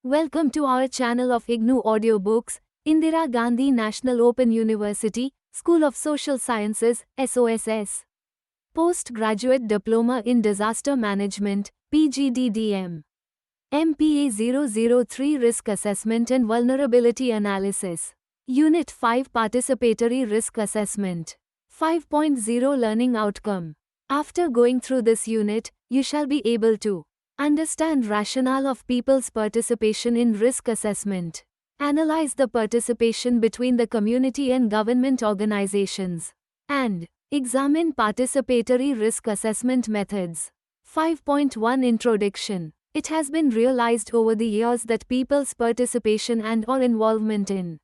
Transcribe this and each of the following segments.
Welcome to our channel of IGNOU Audiobooks, Indira Gandhi National Open University, School of Social Sciences, SOSS. Postgraduate Diploma in Disaster Management, PGDDM. MPA 003 Risk Assessment and Vulnerability Analysis. Unit-5 Participatory Risk Assessment. 5.0 Learning Outcome. After going through this unit, you shall be able to understand rationale of people's participation in risk assessment. Analyze the participation between the community and government organizations. And examine participatory risk assessment methods. 5.1 Introduction. It has been realized over the years that people's participation and/or involvement in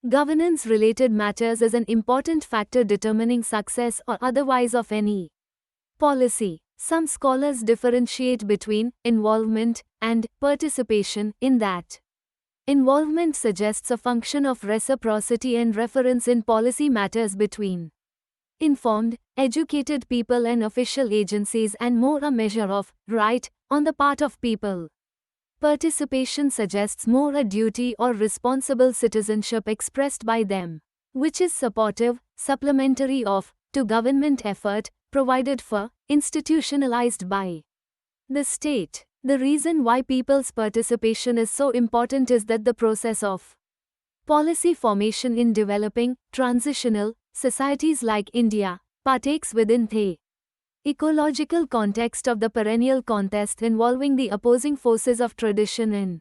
governance-related matters is an important factor determining success or otherwise of any policy. Some scholars differentiate between involvement and participation in that involvement suggests a function of reciprocity and reference in policy matters between informed, educated people and official agencies, and more a measure of right on the part of people. Participation suggests more a duty or responsible citizenship expressed by them, which is supportive, supplementary of, to government effort, provided for, institutionalized by the state. The reason why people's participation is so important is that the process of policy formation in developing, transitional societies like India partakes within the ecological context of the perennial contest involving the opposing forces of tradition and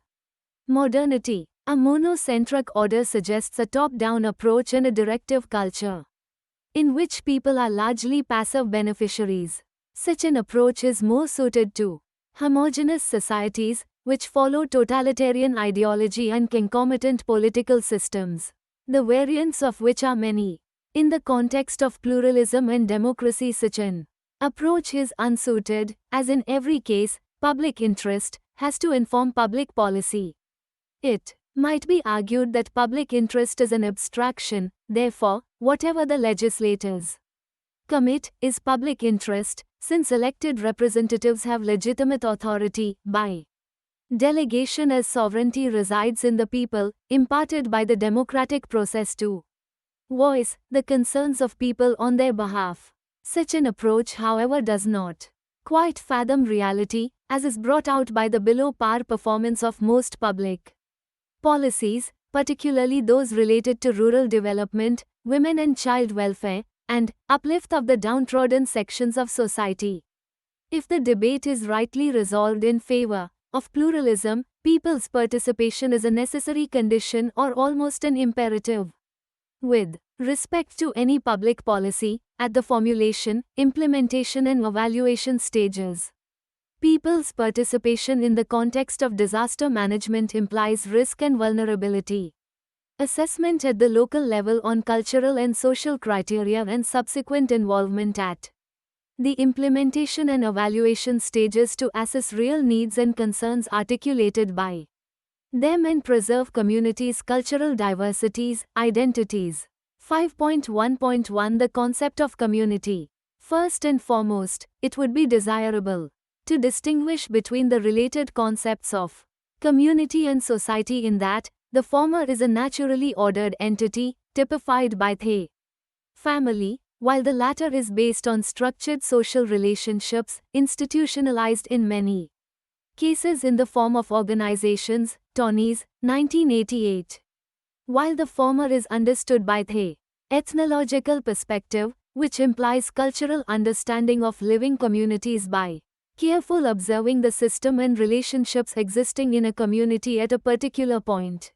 modernity. A monocentric order suggests a top-down approach and a directive culture in which people are largely passive beneficiaries. Such an approach is more suited to homogeneous societies, which follow totalitarian ideology and concomitant political systems, the variants of which are many. In the context of pluralism and democracy, such an approach is unsuited, as in every case, public interest has to inform public policy. It might be argued that public interest is an abstraction, therefore, whatever the legislators commit is public interest, since elected representatives have legitimate authority by delegation, as sovereignty resides in the people, imparted by the democratic process to voice the concerns of people on their behalf. Such an approach, however, does not quite fathom reality, as is brought out by the below par performance of most public policies, particularly those related to rural development, women and child welfare, and uplift of the downtrodden sections of society. If the debate is rightly resolved in favor of pluralism, people's participation is a necessary condition or almost an imperative. With respect to any public policy, at the formulation, implementation and evaluation stages, people's participation in the context of disaster management implies risk and vulnerability assessment at the local level on cultural and social criteria, and subsequent involvement at the implementation and evaluation stages to assess real needs and concerns articulated by them and preserve communities' cultural diversities, identities. 5.1.1 The concept of community. First and foremost, it would be desirable to distinguish between the related concepts of community and society, in that the former is a naturally ordered entity, typified by the family, while the latter is based on structured social relationships, institutionalized in many cases in the form of organizations. Tonies, 1988. While the former is understood by the ethnological perspective, which implies cultural understanding of living communities by careful observing the system and relationships existing in a community at a particular point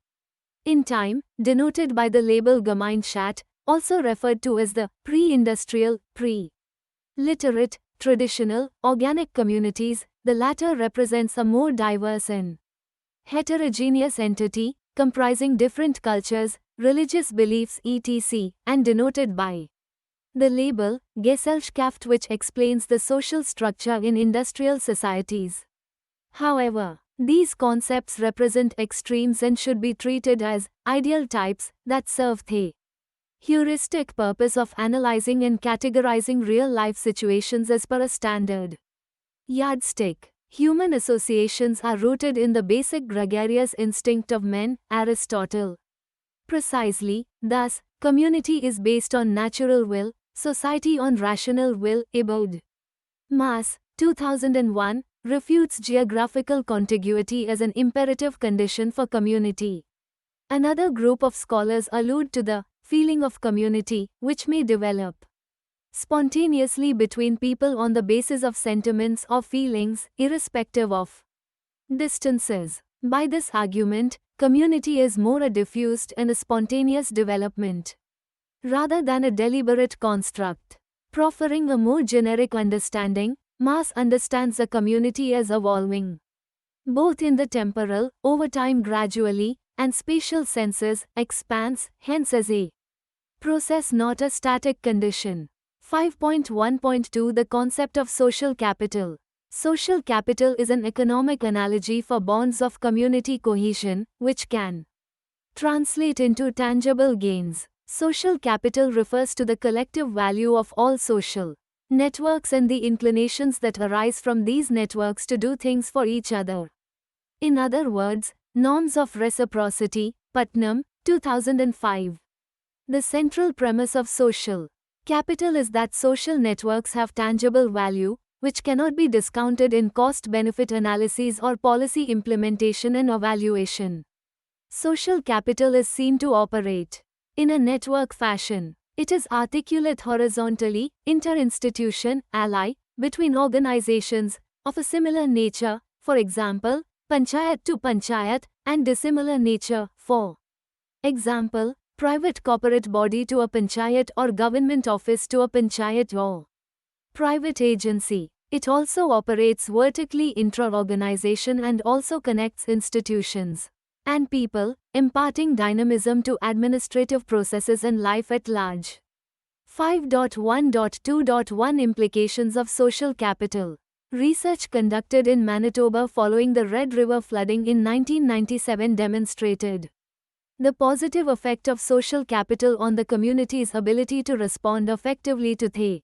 in time, denoted by the label Gemeinschaft, also referred to as the pre-industrial, pre-literate, traditional, organic communities. The latter represents a more diverse and heterogeneous entity, comprising different cultures, religious beliefs etc., and denoted by the label Gesellschaft, which explains the social structure in industrial societies. However, these concepts represent extremes and should be treated as ideal types that serve the heuristic purpose of analyzing and categorizing real-life situations as per a standard yardstick. Human associations are rooted in the basic gregarious instinct of men, Aristotle. Precisely, thus, community is based on natural will, society on rational will, Ibod. Maas, 2001, refutes geographical contiguity as an imperative condition for community. Another group of scholars allude to the feeling of community, which may develop spontaneously between people on the basis of sentiments or feelings, irrespective of distances. By this argument, community is more a diffused and a spontaneous development, rather than a deliberate construct. Proffering a more generic understanding, Maas understands a community as evolving, both in the temporal, over time gradually, and spatial senses, expands, hence as a process not a static condition. 5.1.2 The concept of social capital. Social capital is an economic analogy for bonds of community cohesion, which can translate into tangible gains. Social capital refers to the collective value of all social networks and the inclinations that arise from these networks to do things for each other. In other words, norms of reciprocity, Putnam, 2005. The central premise of social capital is that social networks have tangible value, which cannot be discounted in cost-benefit analyses or policy implementation and evaluation. Social capital is seen to operate in a network fashion. It is articulate horizontally, inter-institution, ally, between organizations of a similar nature, for example, panchayat to panchayat, and dissimilar nature, for example, private corporate body to a panchayat or government office to a panchayat or private agency. It also operates vertically intra-organization and also connects institutions and people, imparting dynamism to administrative processes and life at large. 5.1.2.1 Implications of social capital. Research conducted in Manitoba following the Red River flooding in 1997 demonstrated the positive effect of social capital on the community's ability to respond effectively to the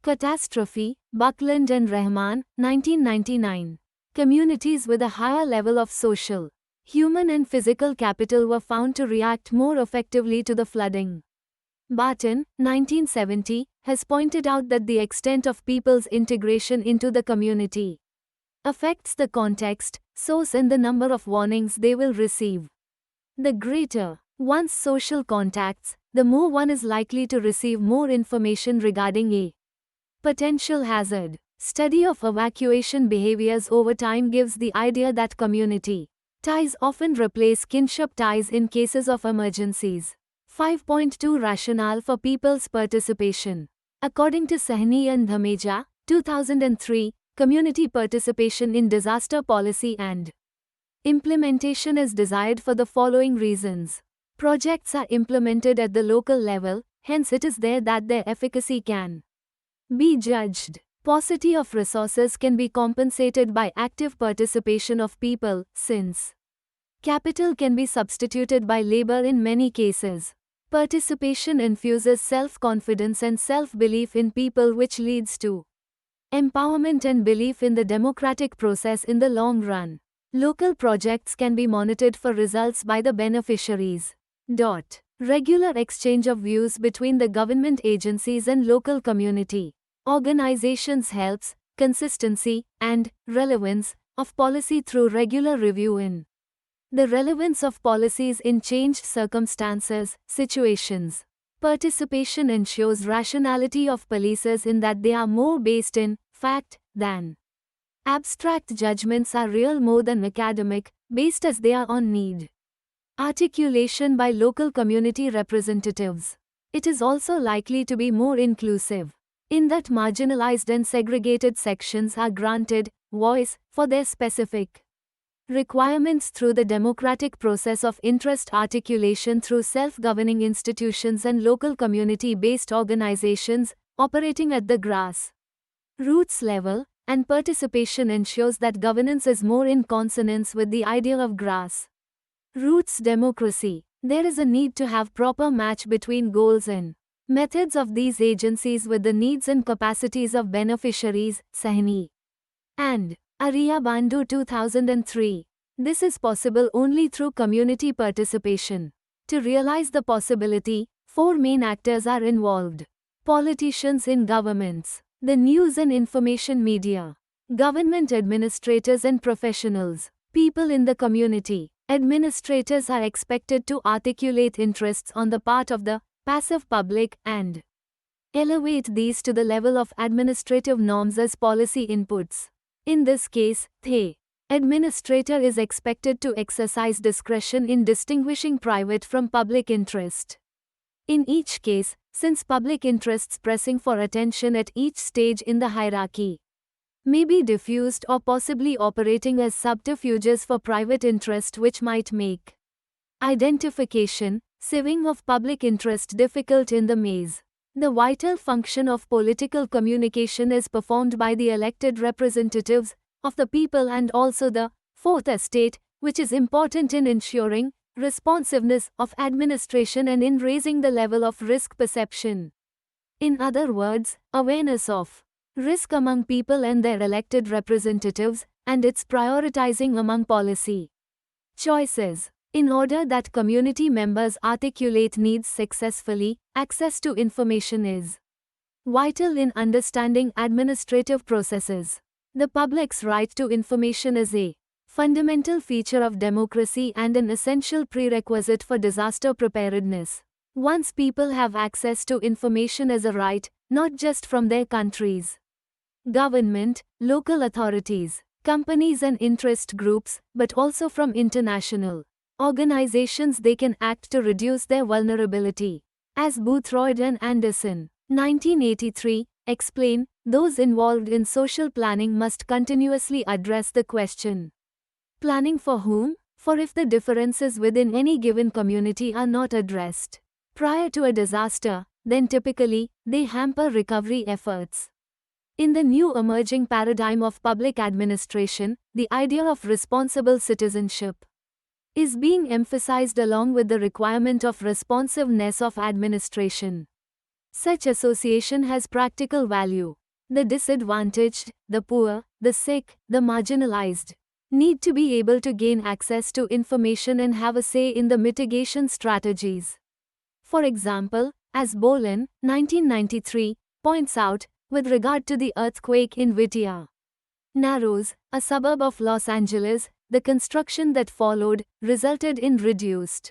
catastrophe. Buckland and Rahman, 1999. Communities with a higher level of social, human and physical capital were found to react more effectively to the flooding. Barton, 1970, has pointed out that the extent of people's integration into the community affects the context, source and the number of warnings they will receive. The greater one's social contacts, the more one is likely to receive more information regarding a potential hazard. Study of evacuation behaviors over time gives the idea that community ties often replace kinship ties in cases of emergencies. 5.2 Rationale for people's participation. According to Sahni and Dhameja, 2003, community participation in disaster policy and implementation is desired for the following reasons. Projects are implemented at the local level, hence it is there that their efficacy can be judged. Paucity of resources can be compensated by active participation of people, since capital can be substituted by labor in many cases. Participation infuses self-confidence and self-belief in people, which leads to empowerment and belief in the democratic process in the long run. Local projects can be monitored for results by the beneficiaries. Regular exchange of views between the government agencies and local community organizations helps consistency and relevance of policy through regular review in the relevance of policies in changed circumstances, situations. Participation ensures rationality of policies in that they are more based in fact than abstract. Judgments are real more than academic, based as they are on need. Articulation by local community representatives. It is also likely to be more inclusive, in that marginalized and segregated sections are granted voice for their specific requirements through the democratic process of interest articulation through self-governing institutions and local community-based organizations operating at the grass roots level, and participation ensures that governance is more in consonance with the idea of grass roots democracy. There is a need to have proper match between goals and methods of these agencies with the needs and capacities of beneficiaries, Sahni and Arya Bandhu 2003. This is possible only through community participation. To realize the possibility, 4 main actors are involved. Politicians in governments, the news and information media, government administrators and professionals, people in the community. Administrators are expected to articulate interests on the part of the passive public and elevate these to the level of administrative norms as policy inputs. In this case, the administrator is expected to exercise discretion in distinguishing private from public interest. In each case, since public interests pressing for attention at each stage in the hierarchy may be diffused or possibly operating as subterfuges for private interest which might make identification, sieving of public interest difficult in the maze. The vital function of political communication is performed by the elected representatives of the people and also the fourth estate, which is important in ensuring responsiveness of administration and in raising the level of risk perception. In other words, awareness of risk among people and their elected representatives, and its prioritizing among policy choices. In order that community members articulate needs successfully, access to information is vital in understanding administrative processes. The public's right to information is a fundamental feature of democracy and an essential prerequisite for disaster preparedness. Once people have access to information as a right, not just from their countries, government, local authorities, companies and interest groups, but also from international organizations, they can act to reduce their vulnerability. As Boothroyd and Anderson, 1983, explain, those involved in social planning must continuously address the question. Planning for whom? For if the differences within any given community are not addressed prior to a disaster, then typically, they hamper recovery efforts. In the new emerging paradigm of public administration, the idea of responsible citizenship is being emphasized along with the requirement of responsiveness of administration. Such association has practical value. The disadvantaged, the poor, the sick, the marginalized need to be able to gain access to information and have a say in the mitigation strategies. For example, as Bolin, 1993, points out, with regard to the earthquake in Whittier Narrows, a suburb of Los Angeles, the construction that followed resulted in reduced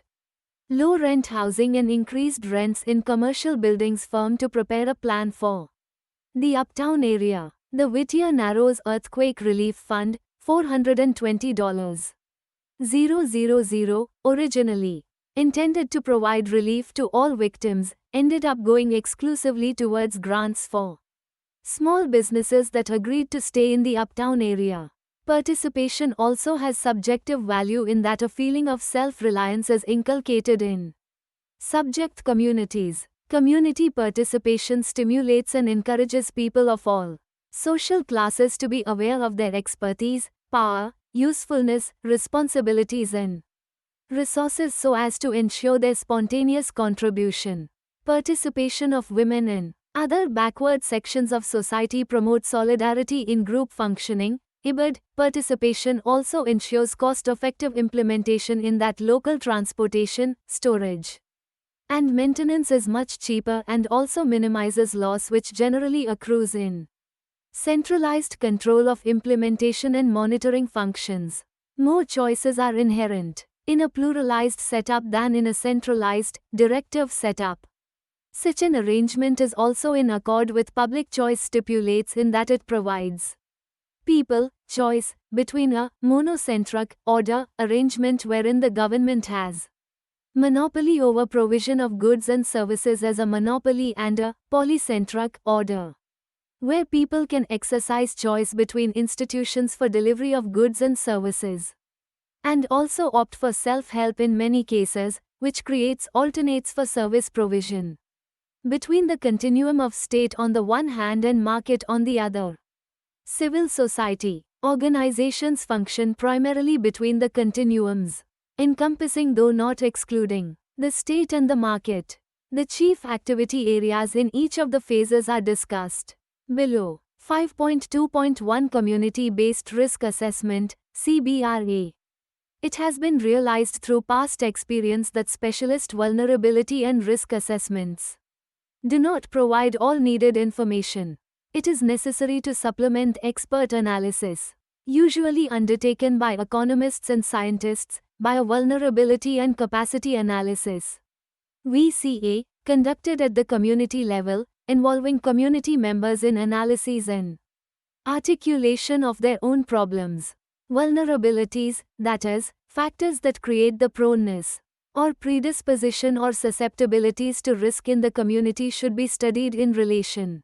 low-rent housing and increased rents in commercial buildings firm to prepare a plan for the uptown area. The Whittier Narrows Earthquake Relief Fund, $420,000, originally intended to provide relief to all victims, ended up going exclusively towards grants for small businesses that agreed to stay in the uptown area. Participation also has subjective value in that a feeling of self-reliance is inculcated in subject communities. Community participation stimulates and encourages people of all social classes to be aware of their expertise, power, usefulness, responsibilities and resources so as to ensure their spontaneous contribution. Participation of women in other backward sections of society promotes solidarity in group functioning. IBID participation also ensures cost-effective implementation in that local transportation, storage, and maintenance is much cheaper and also minimizes loss which generally accrues in centralized control of implementation and monitoring functions. More choices are inherent in a pluralized setup than in a centralized, directive setup. Such an arrangement is also in accord with public choice stipulates in that it provides people choice between a monocentric order arrangement wherein the government has monopoly over provision of goods and services as a monopoly and a polycentric order where people can exercise choice between institutions for delivery of goods and services and also opt for self-help in many cases, which creates alternates for service provision between the continuum of state on the one hand and market on the other. Civil society organizations function primarily between the continuums, encompassing though not excluding the state and the market. The chief activity areas in each of the phases are discussed below. 5.2.1 Community-Based Risk Assessment, CBRA. It has been realized through past experience that specialist vulnerability and risk assessments do not provide all needed information. It is necessary to supplement expert analysis, usually undertaken by economists and scientists, by a vulnerability and capacity analysis (VCA) conducted at the community level, involving community members in analyses and articulation of their own problems. Vulnerabilities, that is, factors that create the proneness or predisposition or susceptibilities to risk in the community, should be studied in relation,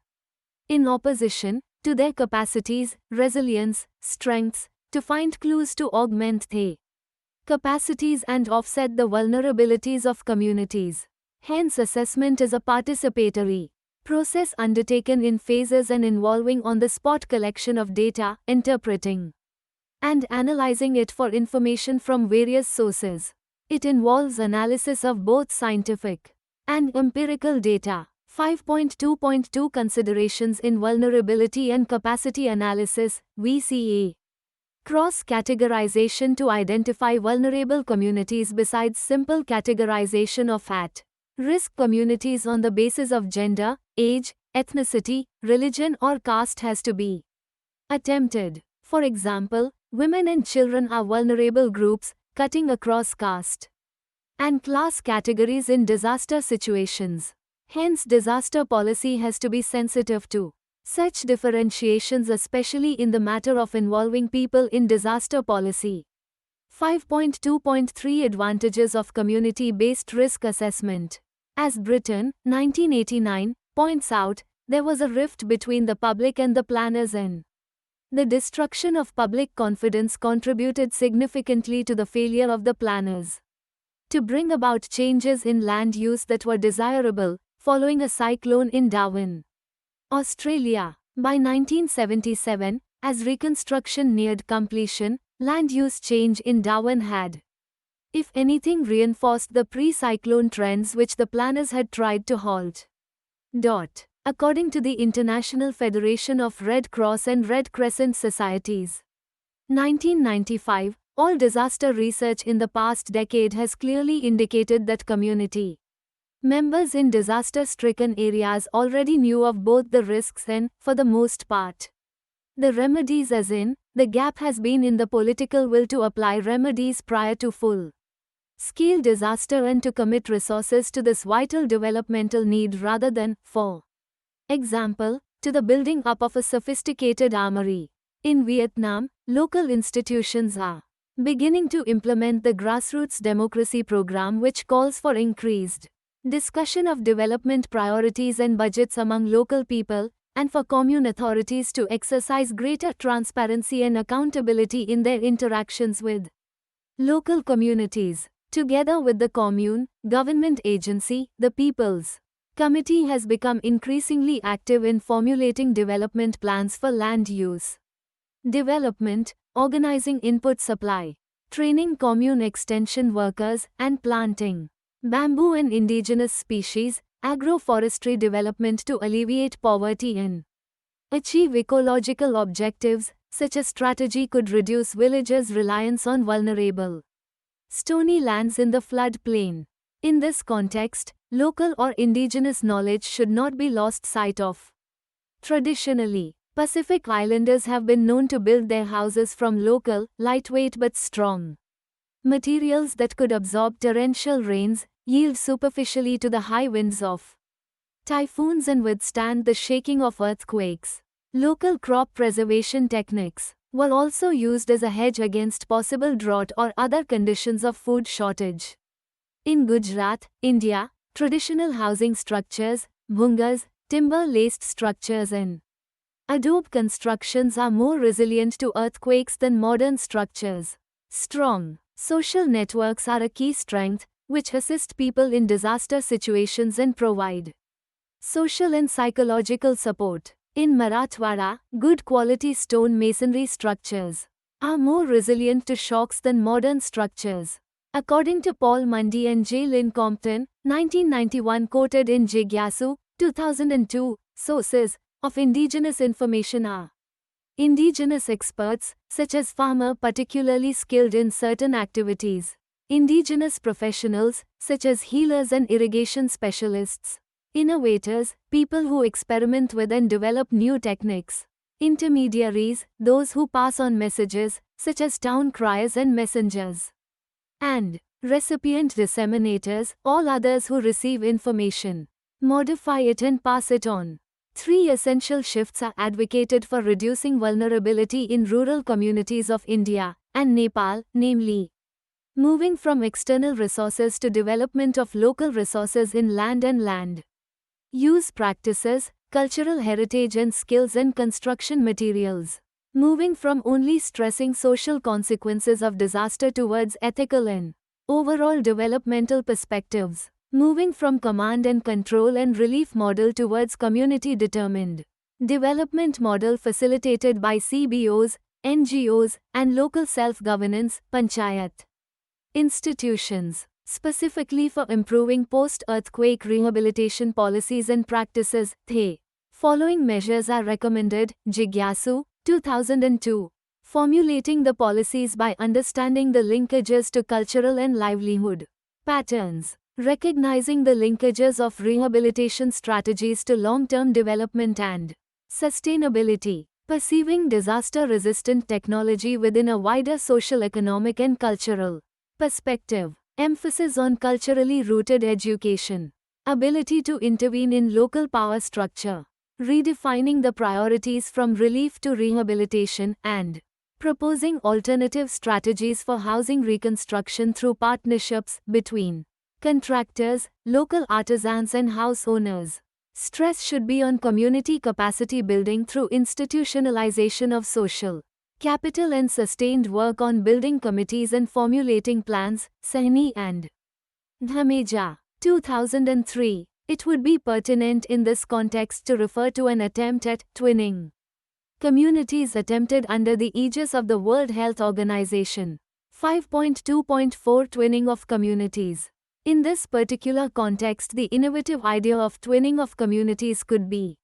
in opposition, to their capacities, resilience, strengths, to find clues to augment the capacities and offset the vulnerabilities of communities. Hence, assessment is a participatory process undertaken in phases and involving on-the-spot collection of data, interpreting and analyzing it for information from various sources. It involves analysis of both scientific and empirical data. 5.2.2 Considerations in Vulnerability and Capacity Analysis, VCA. Cross-categorization to identify vulnerable communities besides simple categorization of at-risk communities on the basis of gender, age, ethnicity, religion or caste has to be attempted. For example, women and children are vulnerable groups, cutting across caste and class categories in disaster situations. Hence, disaster policy has to be sensitive to such differentiations, especially in the matter of involving people in disaster policy. 5.2.3 Advantages of Community-Based Risk Assessment. As Britain, 1989, points out, there was a rift between the public and the planners, and the destruction of public confidence contributed significantly to the failure of the planners to bring about changes in land use that were desirable, following a cyclone in Darwin, Australia. By 1977, as reconstruction neared completion, land use change in Darwin had, if anything, reinforced the pre-cyclone trends which the planners had tried to halt. According to the International Federation of Red Cross and Red Crescent Societies, 1995, all disaster research in the past decade has clearly indicated that community members in disaster-stricken areas already knew of both the risks and, for the most part, the remedies, as in, the gap has been in the political will to apply remedies prior to full-scale disaster and to commit resources to this vital developmental need rather than, for example, to the building up of a sophisticated armory. In Vietnam, local institutions are beginning to implement the grassroots democracy program, which calls for increased discussion of development priorities and budgets among local people, and for commune authorities to exercise greater transparency and accountability in their interactions with local communities. Together with the commune, government agency, the People's Committee has become increasingly active in formulating development plans for land use development, organizing input supply, training commune extension workers, and planting bamboo and indigenous species, agroforestry development to alleviate poverty and achieve ecological objectives. Such a strategy could reduce villagers' reliance on vulnerable stony lands in the flood plain. In this context, local or indigenous knowledge should not be lost sight of. Traditionally, Pacific Islanders have been known to build their houses from local, lightweight but strong materials that could absorb torrential rains, yield superficially to the high winds of typhoons, and withstand the shaking of earthquakes. Local crop preservation techniques were also used as a hedge against possible drought or other conditions of food shortage. In Gujarat, India, traditional housing structures, bhungas, timber-laced structures and adobe constructions are more resilient to earthquakes than modern structures. Strong social networks are a key strength, which assist people in disaster situations and provide social and psychological support. In Marathwada, good quality stone masonry structures are more resilient to shocks than modern structures. According to Paul Mundy and J. Lynn Compton, 1991, quoted in Jigyasu, 2002, SOSS, of indigenous information are indigenous experts, such as farmers particularly skilled in certain activities, indigenous professionals, such as healers and irrigation specialists, innovators, people who experiment with and develop new techniques, intermediaries, those who pass on messages, such as town criers and messengers, and recipient disseminators, all others who receive information, modify it and pass it on. 3 essential shifts are advocated for reducing vulnerability in rural communities of India and Nepal, namely, moving from external resources to development of local resources in land and land use practices, cultural heritage and skills and construction materials. Moving from only stressing social consequences of disaster towards ethical and overall developmental perspectives. Moving from command and control and relief model towards community-determined development model facilitated by CBOs, NGOs, and local self-governance, panchayat institutions, specifically for improving post-earthquake rehabilitation policies and practices. The following measures are recommended. Jigyasu, 2002. Formulating the policies by understanding the linkages to cultural and livelihood patterns. Recognizing the linkages of rehabilitation strategies to long-term development and sustainability. Perceiving disaster-resistant technology within a wider social, economic and cultural perspective. Emphasis on culturally rooted education. Ability to intervene in local power structure. Redefining the priorities from relief to rehabilitation and proposing alternative strategies for housing reconstruction through partnerships between contractors, local artisans and house owners. Stress should be on community capacity building through institutionalization of social capital and sustained work on building committees and formulating plans. Sahni and Dhameja, 2003. It would be pertinent in this context to refer to an attempt at twinning communities attempted under the aegis of the World Health Organization. 5.2.4 Twinning of communities. In this particular context, the innovative idea of twinning of communities could be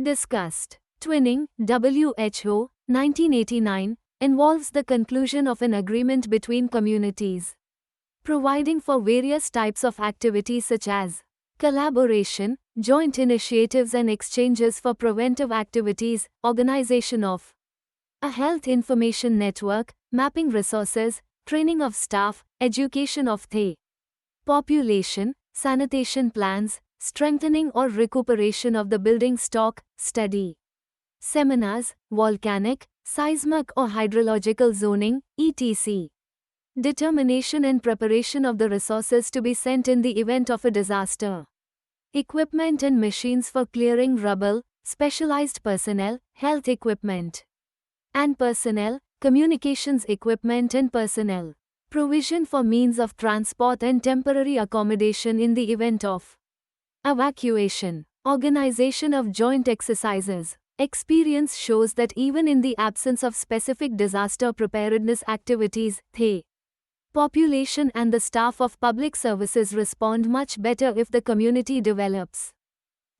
discussed. Twinning, WHO, 1989, involves the conclusion of an agreement between communities, providing for various types of activities such as collaboration, joint initiatives and exchanges for preventive activities, organization of a health information network, mapping resources, training of staff, education of the population, sanitation plans, strengthening or recuperation of the building stock, study seminars, volcanic, seismic or hydrological zoning, etc. Determination and preparation of the resources to be sent in the event of a disaster. Equipment and machines for clearing rubble, specialized personnel, health equipment and personnel, communications equipment and personnel. Provision for means of transport and temporary accommodation in the event of evacuation. Organization of joint exercises. Experience shows that even in the absence of specific disaster preparedness activities, the population and the staff of public services respond much better if the community develops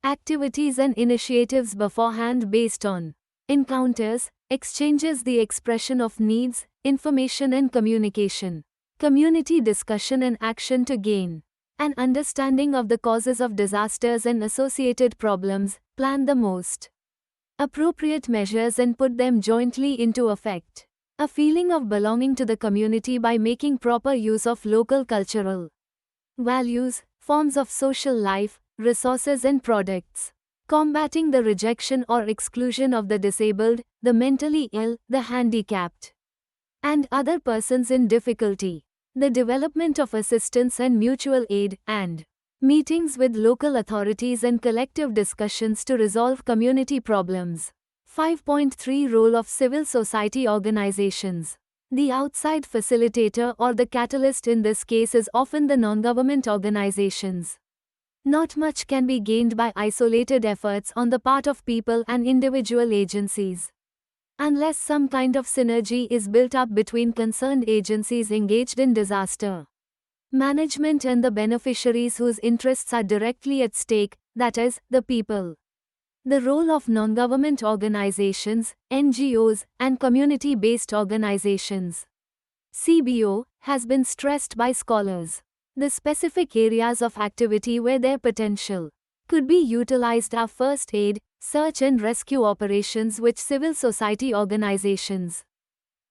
activities and initiatives beforehand based on encounters, exchanges, the expression of needs, information and communication, community discussion and action to gain an understanding of the causes of disasters and associated problems, plan the most appropriate measures and put them jointly into effect. A feeling of belonging to the community by making proper use of local cultural values, forms of social life, resources and products. Combating the rejection or exclusion of the disabled, the mentally ill, the handicapped, and other persons in difficulty. The development of assistance and mutual aid, and meetings with local authorities and collective discussions to resolve community problems. 5.3 Role of civil society organizations. The outside facilitator or the catalyst in this case is often the non-government organizations. Not much can be gained by isolated efforts on the part of people and individual agencies, unless some kind of synergy is built up between concerned agencies engaged in disaster management and the beneficiaries whose interests are directly at stake, that is, the people. The role of non-government organizations, NGOs, and community-based organizations, CBO, has been stressed by scholars. The specific areas of activity where their potential could be utilized are first aid, search and rescue operations, which civil society organizations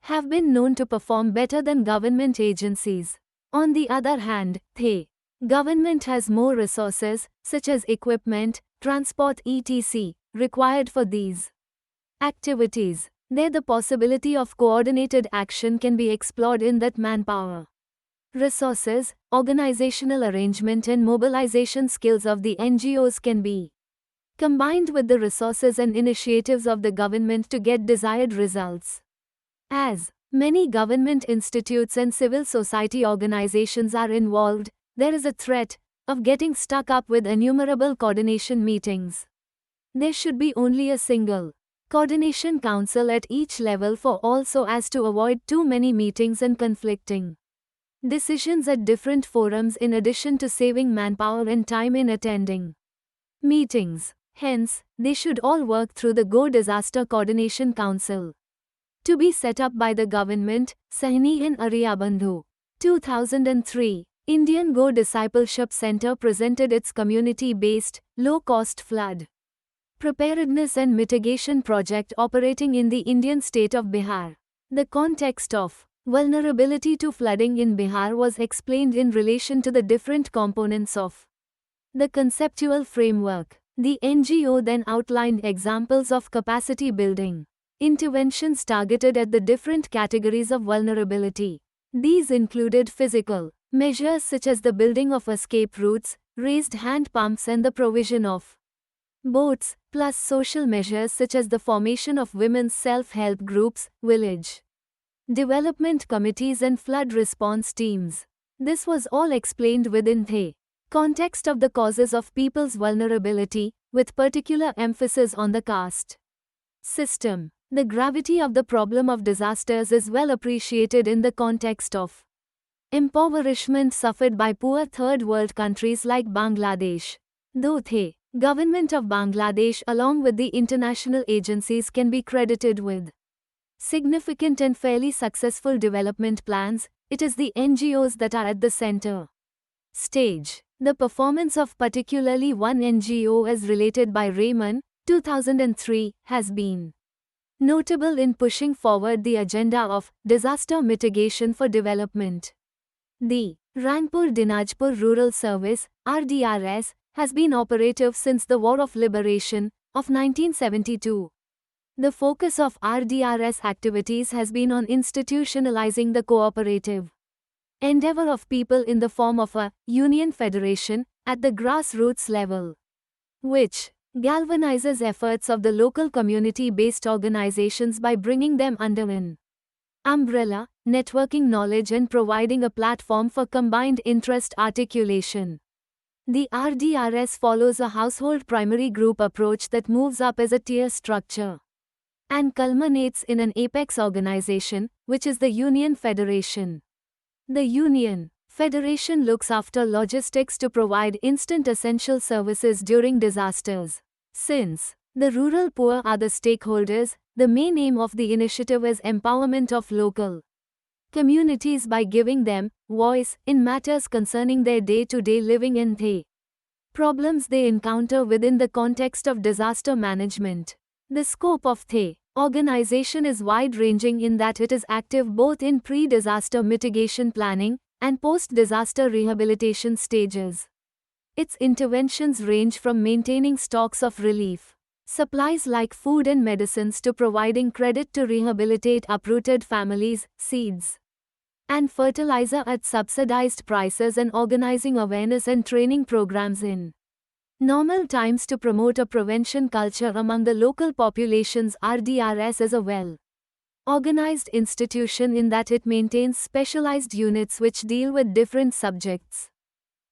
have been known to perform better than government agencies. On the other hand, the government has more resources, such as equipment, transport etc., required for these activities. There the possibility of coordinated action can be explored in that manpower, resources, organizational arrangement and mobilization skills of the NGOs can be combined with the resources and initiatives of the government to get desired results. As many government institutes and civil society organizations are involved, there is a threat of getting stuck up with innumerable coordination meetings. There should be only a single coordination council at each level for all, so as to avoid too many meetings and conflicting decisions at different forums, in addition to saving manpower and time in attending meetings. Hence, they should all work through the Go Disaster Coordination Council, to be set up by the government. Sahni in Ariyabandhu. 2003. Indian Go Discipleship Center presented its community-based, low-cost flood preparedness and mitigation project operating in the Indian state of Bihar. The context of vulnerability to flooding in Bihar was explained in relation to the different components of the conceptual framework. The NGO then outlined examples of capacity building interventions targeted at the different categories of vulnerability. These included physical measures such as the building of escape routes, raised hand pumps and the provision of boats, plus social measures such as the formation of women's self-help groups, village development committees and flood response teams. This was all explained within the context of the causes of people's vulnerability, with particular emphasis on the caste system. The gravity of the problem of disasters is well appreciated in the context of impoverishment suffered by poor third world countries like Bangladesh. Though the government of Bangladesh along with the international agencies can be credited with significant and fairly successful development plans, it is the NGOs that are at the center stage. The performance of particularly one NGO, as related by Raymond, 2003, has been notable in pushing forward the agenda of disaster mitigation for development. The Rangpur Dinajpur Rural Service, RDRS, has been operative since the War of Liberation of 1972. The focus of RDRS activities has been on institutionalizing the cooperative endeavor of people in the form of a union federation at the grassroots level, which galvanizes efforts of the local community-based organizations by bringing them under an umbrella, networking knowledge and providing a platform for combined interest articulation. The RDRS follows a household primary group approach that moves up as a tier structure and culminates in an apex organization, which is the Union Federation. The Union Federation looks after logistics to provide instant essential services during disasters. Since the rural poor are the stakeholders, the main aim of the initiative is empowerment of local communities by giving them voice in matters concerning their day-to-day living and the problems they encounter within the context of disaster management. The scope of the organization is wide-ranging in that it is active both in pre-disaster mitigation planning and post-disaster rehabilitation stages. Its interventions range from maintaining stocks of relief supplies like food and medicines to providing credit to rehabilitate uprooted families, seeds and fertilizer at subsidized prices, and organizing awareness and training programs in normal times to promote a prevention culture among the local populations. RDRS is a well-organized institution in that it maintains specialized units which deal with different subjects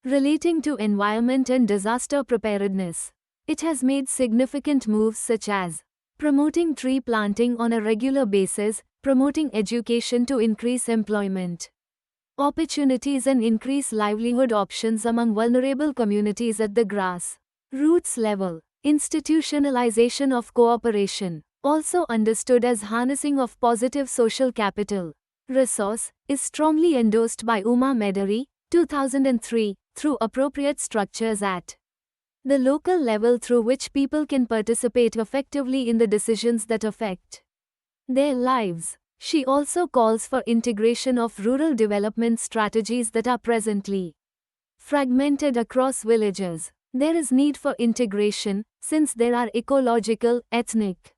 relating to environment and disaster preparedness. It has made significant moves such as promoting tree planting on a regular basis, promoting education to increase employment opportunities and increase livelihood options among vulnerable communities at the grass roots level. Institutionalization of cooperation, also understood as harnessing of positive social capital, resource, is strongly endorsed by Uma Medari, 2003, through appropriate structures at the local level through which people can participate effectively in the decisions that affect their lives. She also calls for integration of rural development strategies that are presently fragmented across villages. There is need for integration, since there are ecological, ethnic,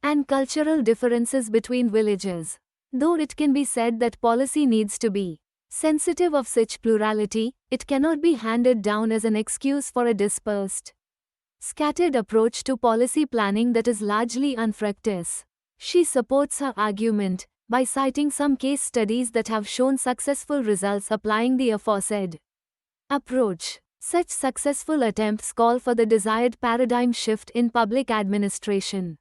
and cultural differences between villages. Though it can be said that policy needs to be sensitive of such plurality, it cannot be handed down as an excuse for a dispersed, scattered approach to policy planning that is largely unfructuous. She supports her argument by citing some case studies that have shown successful results applying the aforesaid approach. Such successful attempts call for the desired paradigm shift in public administration,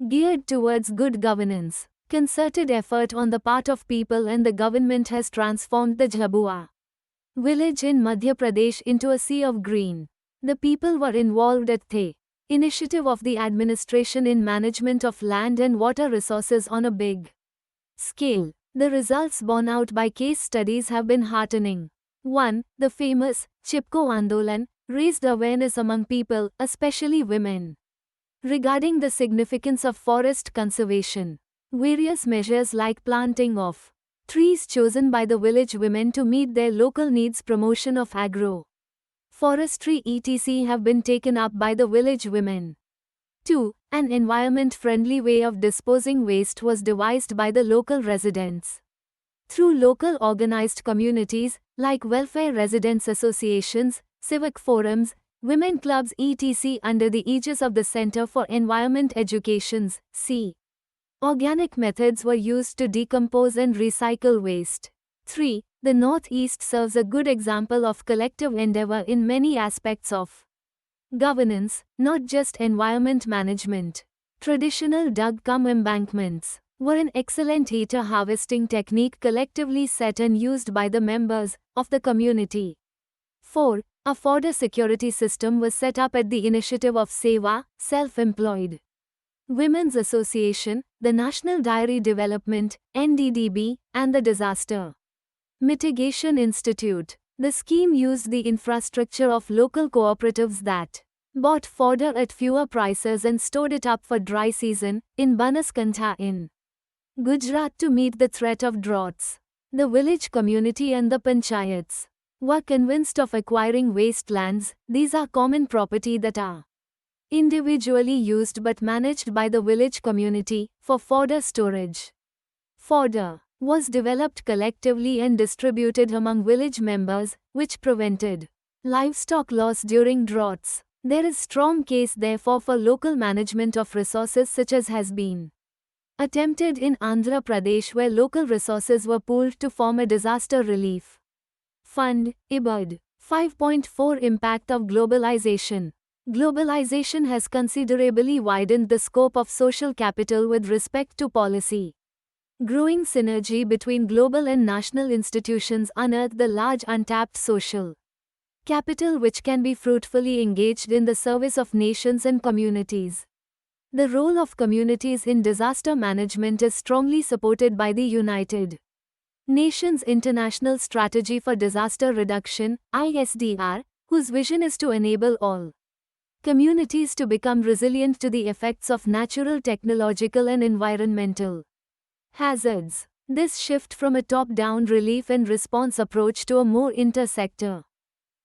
geared towards good governance. Concerted effort on the part of people and the government has transformed the Jhabua village in Madhya Pradesh into a sea of green. The people were involved at the initiative of the administration in management of land and water resources on a big scale. The results borne out by case studies have been heartening. 1. The famous Chipko Andolan raised awareness among people, especially women, regarding the significance of forest conservation. Various measures like planting of trees chosen by the village women to meet their local needs, promotion of agro forestry etc. have been taken up by the village women. 2. An environment-friendly way of disposing waste was devised by the local residents. Through local organized communities, like welfare residents associations, civic forums, women clubs etc. under the aegis of the Center for Environment Educations, c. Organic methods were used to decompose and recycle waste. 3. The Northeast serves a good example of collective endeavor in many aspects of governance, not just environment management. Traditional dug-cum embankments were an excellent heater harvesting technique collectively set and used by the members of the community. 4. A fodder security system was set up at the initiative of SEWA, Self-Employed Women's Association, the National Dairy Development, NDDB, and the Disaster Mitigation Institute. The scheme used the infrastructure of local cooperatives that bought fodder at fewer prices and stored it up for dry season, in Banaskantha in Gujarat to meet the threat of droughts. The village community and the panchayats were convinced of acquiring wastelands. These are common property that are individually used but managed by the village community, for fodder storage. Fodder was developed collectively and distributed among village members, which prevented livestock loss during droughts. There is strong case therefore for local management of resources such as has been attempted in Andhra Pradesh, where local resources were pooled to form a disaster relief fund. IBUD 5.4 Impact of globalization. Globalization has considerably widened the scope of social capital with respect to policy. Growing synergy between global and national institutions unearth the large untapped social capital which can be fruitfully engaged in the service of nations and communities. The role of communities in disaster management is strongly supported by the United Nations International Strategy for Disaster Reduction, ISDR, whose vision is to enable all communities to become resilient to the effects of natural, technological, and environmental hazards. This shift from a top-down relief and response approach to a more inter-sector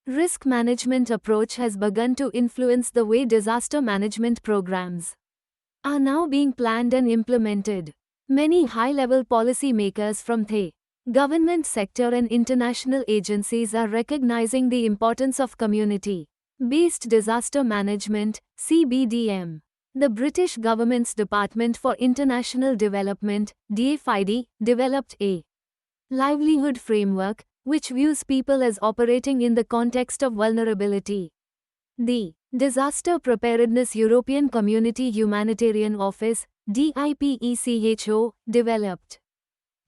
risk management approach has begun to influence the way disaster management programs are now being planned and implemented. Many high-level policymakers from the government sector and international agencies are recognizing the importance of community-based disaster management, CBDM. The British government's Department for International Development, DFID, developed a livelihood framework, which views people as operating in the context of vulnerability. The Disaster Preparedness European Community Humanitarian Office, DIPECHO, developed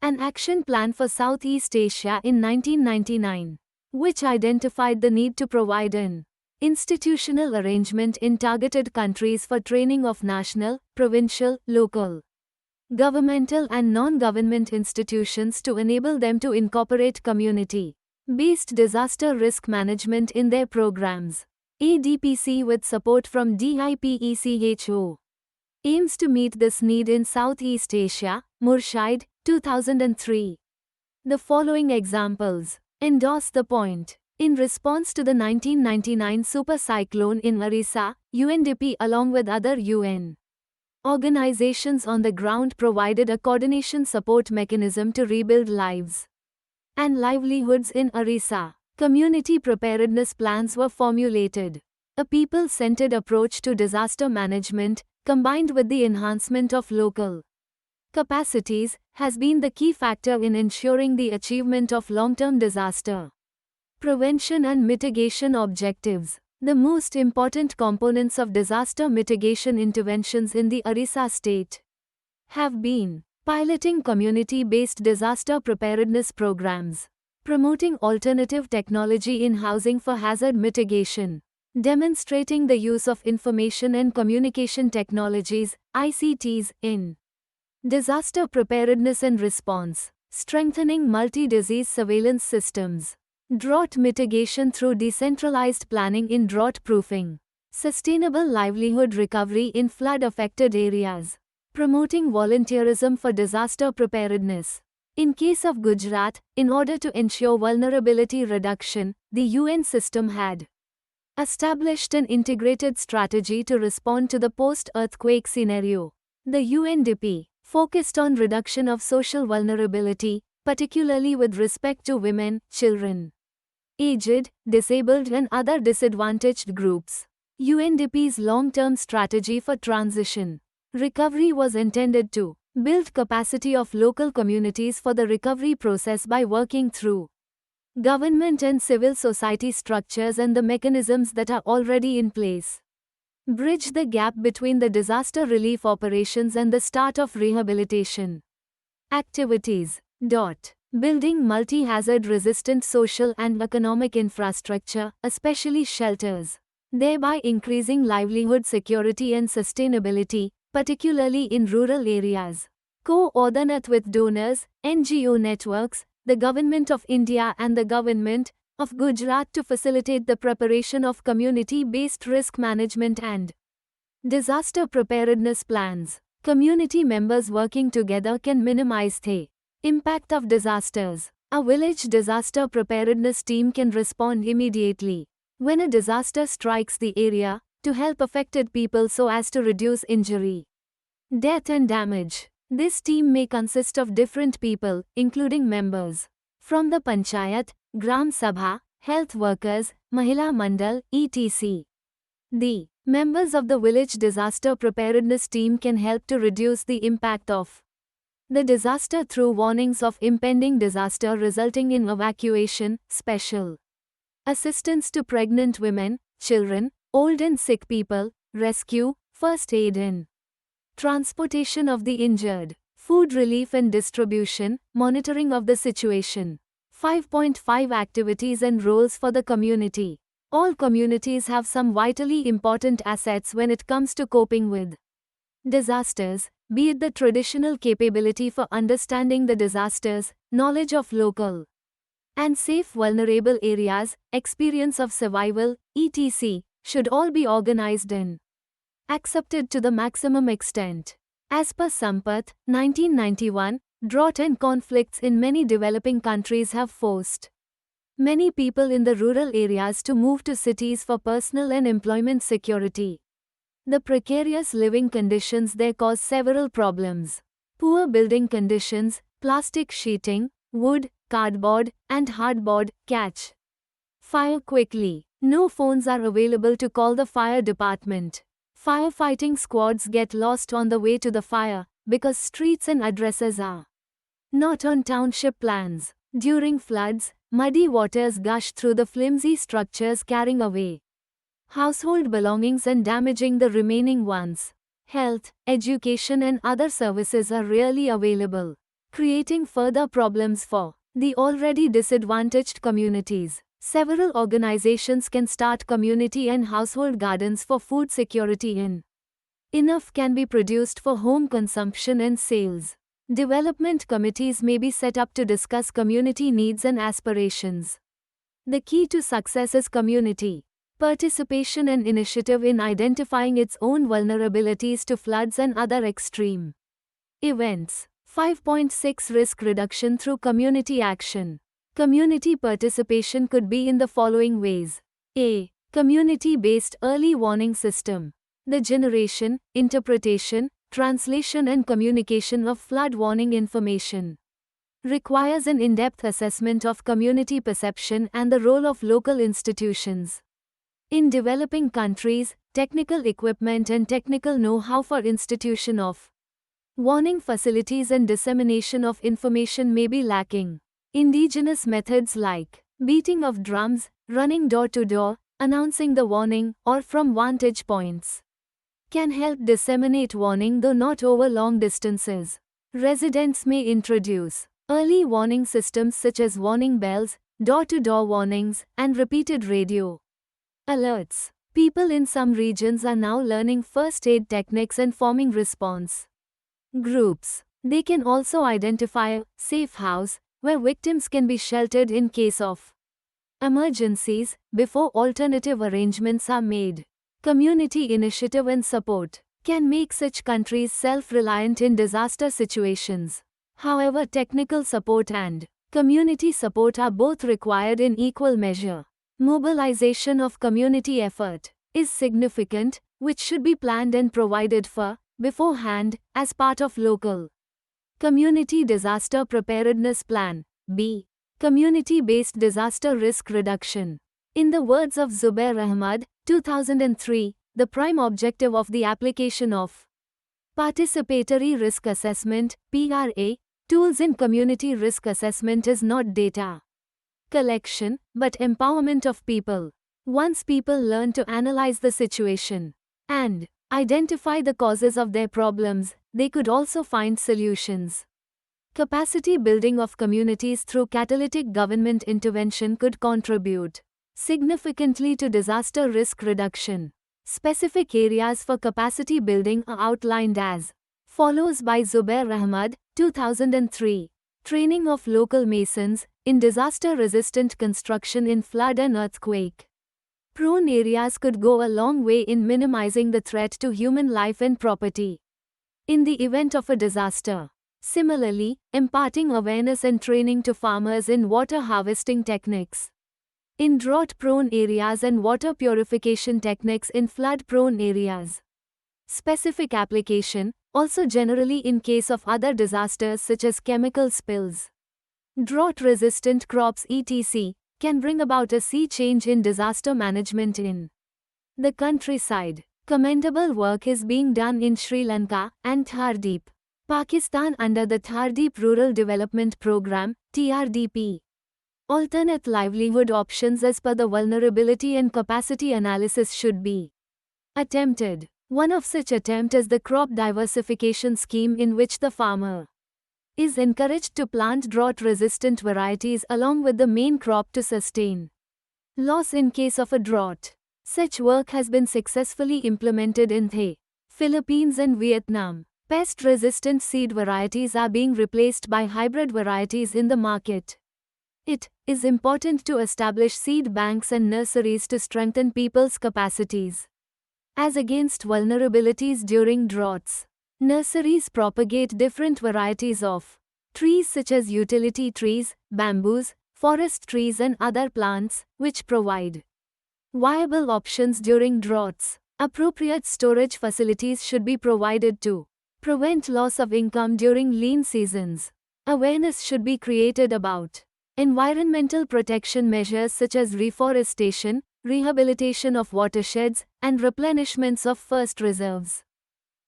an action plan for Southeast Asia in 1999, which identified the need to provide an Institutional arrangement in targeted countries for training of national, provincial, local, governmental and non-government institutions to enable them to incorporate community-based disaster risk management in their programs. ADPC with support from DIPECHO aims to meet this need in Southeast Asia. Murshid, 2003. The following examples endorse the point. In response to the 1999 super cyclone in Orissa, UNDP along with other UN organizations on the ground provided a coordination support mechanism to rebuild lives and livelihoods in Orissa. Community preparedness plans were formulated. A people-centered approach to disaster management, combined with the enhancement of local capacities, has been the key factor in ensuring the achievement of long-term disaster prevention and mitigation objectives. The most important components of disaster mitigation interventions in the Orissa state have been piloting community-based disaster preparedness programs, promoting alternative technology in housing for hazard mitigation, demonstrating the use of information and communication technologies, ICTs, in disaster preparedness and response, strengthening multi-disease surveillance systems, drought mitigation through decentralized planning in drought-proofing, sustainable livelihood recovery in flood-affected areas, promoting volunteerism for disaster preparedness. In case of Gujarat, in order to ensure vulnerability reduction, the UN system had established an integrated strategy to respond to the post-earthquake scenario. The UNDP focused on reduction of social vulnerability, particularly with respect to women, children, aged, disabled and other disadvantaged groups. UNDP's long-term strategy for transition recovery was intended to build capacity of local communities for the recovery process by working through government and civil society structures and the mechanisms that are already in place. Bridge the gap between the disaster relief operations and the start of rehabilitation activities. Building multi-hazard resistant social and economic infrastructure, especially shelters, thereby increasing livelihood security and sustainability, particularly in rural areas. Coordinate with donors, NGO networks, the Government of India and the Government of Gujarat to facilitate the preparation of community-based risk management and disaster preparedness plans. Community members working together can minimize the impact of disasters. A village disaster preparedness team can respond immediately when a disaster strikes the area to help affected people so as to reduce injury, death and damage. This team may consist of different people, including members from the Panchayat, Gram Sabha, health workers, Mahila Mandal, etc. The members of the village disaster preparedness team can help to reduce the impact of the disaster through warnings of impending disaster resulting in evacuation, special assistance to pregnant women, children, old and sick people, rescue, first aid and transportation of the injured, food relief and distribution, monitoring of the situation. 5.5 Activities and roles for the community. All communities have some vitally important assets when it comes to coping with disasters, be it the traditional capability for understanding the disasters, knowledge of local and safe vulnerable areas, experience of survival, etc., should all be organized and accepted to the maximum extent. As per Sampath, 1991, drought and conflicts in many developing countries have forced many people in the rural areas to move to cities for personal and employment security. The precarious living conditions there cause several problems. Poor building conditions, plastic sheeting, wood, cardboard, and hardboard catch fire quickly. No phones are available to call the fire department. Firefighting squads get lost on the way to the fire because streets and addresses are not on township plans. During floods, muddy waters gush through the flimsy structures, carrying away household belongings and damaging the remaining ones. Health, education and other services are rarely available, creating further problems for the already disadvantaged communities. Several organizations can start community and household gardens for food security in. Enough can be produced for home consumption and sales. Development committees may be set up to discuss community needs and aspirations. The key to success is community participation and initiative in identifying its own vulnerabilities to floods and other extreme events. 5.6 Risk reduction through community action. Community participation could be in the following ways. A. Community-based early warning system. The generation, interpretation, translation and communication of flood warning information requires an in-depth assessment of community perception and the role of local institutions. In developing countries, technical equipment and technical know-how for institution of warning facilities and dissemination of information may be lacking. Indigenous methods like beating of drums, running door-to-door, announcing the warning, or from vantage points can help disseminate warning though not over long distances. Residents may introduce early warning systems such as warning bells, door-to-door warnings, and repeated radio alerts. People in some regions are now learning first aid techniques and forming response groups. They can also identify a safe house where victims can be sheltered in case of emergencies before alternative arrangements are made. Community initiative and support can make such countries self-reliant in disaster situations. However, technical support and community support are both required in equal measure. Mobilization of community effort is significant, which should be planned and provided for beforehand as part of local community disaster preparedness plan. B. Community-based disaster risk reduction. In the words of Zubair Ahmad, 2003, the prime objective of the application of participatory risk assessment (PRA) tools in community risk assessment is not data collection, but empowerment of people. Once people learn to analyze the situation and identify the causes of their problems, they could also find solutions. Capacity building of communities through catalytic government intervention could contribute significantly to disaster risk reduction. Specific areas for capacity building are outlined as follows by Zubair Ahmad, 2003. Training of local masons in disaster-resistant construction in flood and earthquake-prone areas could go a long way in minimizing the threat to human life and property in the event of a disaster. Similarly, imparting awareness and training to farmers in water harvesting techniques in drought-prone areas and water purification techniques in flood-prone areas. Specific application, also generally in case of other disasters such as chemical spills, drought-resistant crops etc., can bring about a sea change in disaster management in the countryside. Commendable work is being done in Sri Lanka and Thardeep, Pakistan under the Thardeep Rural Development Programme, TRDP. Alternate livelihood options as per the vulnerability and capacity analysis should be attempted. One of such attempt is the crop diversification scheme in which the farmer is encouraged to plant drought-resistant varieties along with the main crop to sustain loss in case of a drought. Such work has been successfully implemented in the Philippines and Vietnam. Pest-resistant seed varieties are being replaced by hybrid varieties in the market. It is important to establish seed banks and nurseries to strengthen people's capacities as against vulnerabilities during droughts. Nurseries propagate different varieties of trees such as utility trees, bamboos, forest trees and other plants, which provide viable options during droughts. Appropriate storage facilities should be provided to prevent loss of income during lean seasons. Awareness should be created about environmental protection measures such as reforestation, rehabilitation of watersheds, and replenishments of first reserves.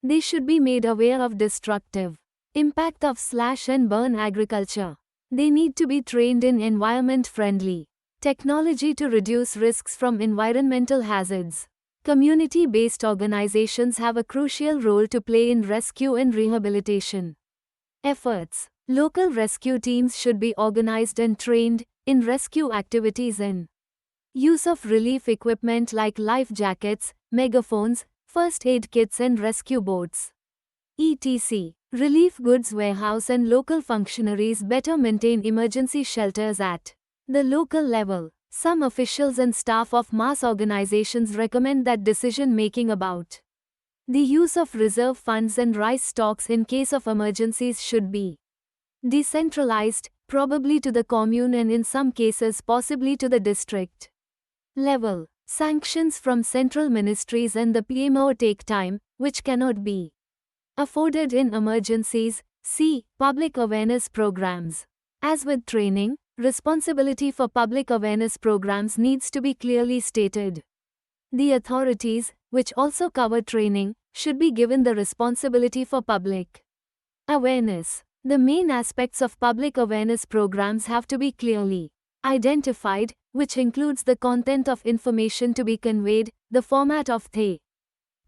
They should be made aware of destructive impact of slash and burn agriculture. They need to be trained in environment-friendly technology to reduce risks from environmental hazards. Community-based organizations have a crucial role to play in rescue and rehabilitation efforts. Local rescue teams should be organized and trained in rescue activities in Use of relief equipment like life jackets, megaphones, first aid kits and rescue boats. etc. Relief goods warehouse and local functionaries better maintain emergency shelters at the local level. Some officials and staff of mass organizations recommend that decision-making about the use of reserve funds and rice stocks in case of emergencies should be decentralized, probably to the commune and in some cases possibly to the district level. Sanctions from central ministries and the PMO take time, which cannot be afforded in emergencies. C. Public awareness programs. As with training, responsibility for public awareness programs needs to be clearly stated. The authorities, which also cover training, should be given the responsibility for public awareness. The main aspects of public awareness programs have to be clearly identified, which includes the content of information to be conveyed, the format of the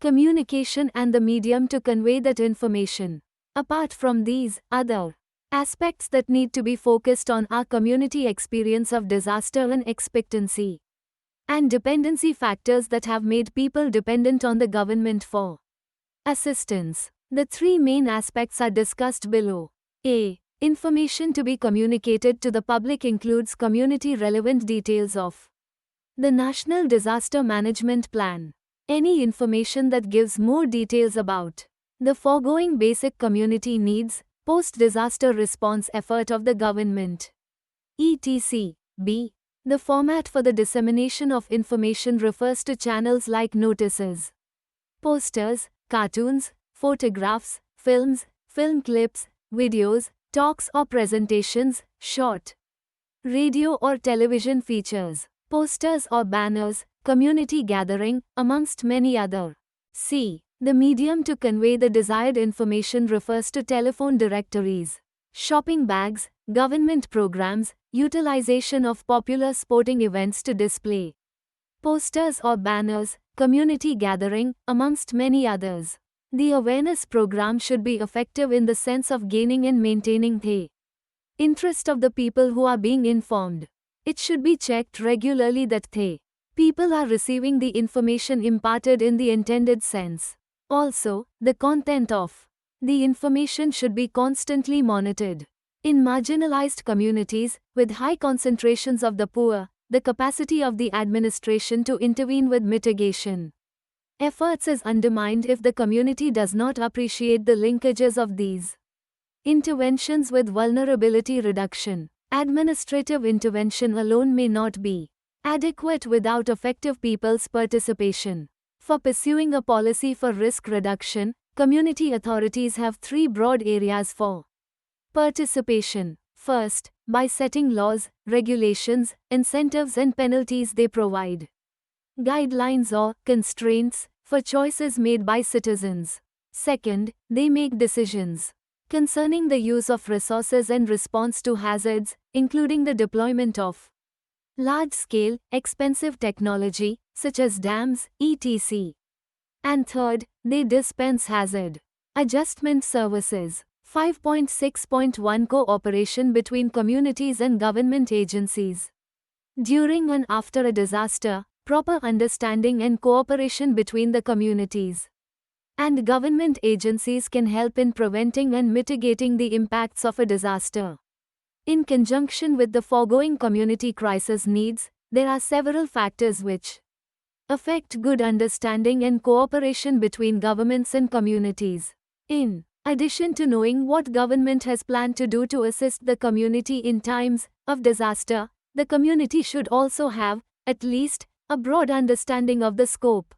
communication and the medium to convey that information. Apart from these, other aspects that need to be focused on are community experience of disaster and expectancy and dependency factors that have made people dependent on the government for assistance. The three main aspects are discussed below. A. Information to be communicated to the public includes community-relevant details of the National Disaster Management Plan. Any information that gives more details about the foregoing basic community needs, post-disaster response effort of the government, etc. B. The format for the dissemination of information refers to channels like notices, posters, cartoons, photographs, films, film clips, videos, talks or presentations, short radio or television features, posters or banners, community gathering, amongst many other. C. The medium to convey the desired information refers to telephone directories, shopping bags, government programs, utilization of popular sporting events to display posters or banners, community gathering, amongst many others. The awareness program should be effective in the sense of gaining and maintaining the interest of the people who are being informed. It should be checked regularly that the people are receiving the information imparted in the intended sense. Also, the content of the information should be constantly monitored. In marginalized communities, with high concentrations of the poor, the capacity of the administration to intervene with mitigation efforts is undermined if the community does not appreciate the linkages of these interventions with vulnerability reduction. Administrative intervention alone may not be adequate without effective people's participation. For pursuing a policy for risk reduction, community authorities have three broad areas for participation. First, by setting laws, regulations, incentives and penalties, they provide guidelines or constraints for choices made by citizens. Second, they make decisions concerning the use of resources and response to hazards, including the deployment of large-scale, expensive technology, such as dams, etc. And third, they dispense hazard adjustment services. 5.6.1 Cooperation between communities and government agencies. During and after a disaster, proper understanding and cooperation between the communities and government agencies can help in preventing and mitigating the impacts of a disaster. In conjunction with the foregoing community crisis needs, there are several factors which affect good understanding and cooperation between governments and communities. In addition to knowing what government has planned to do to assist the community in times of disaster, the community should also have, at least, a broad understanding of the scope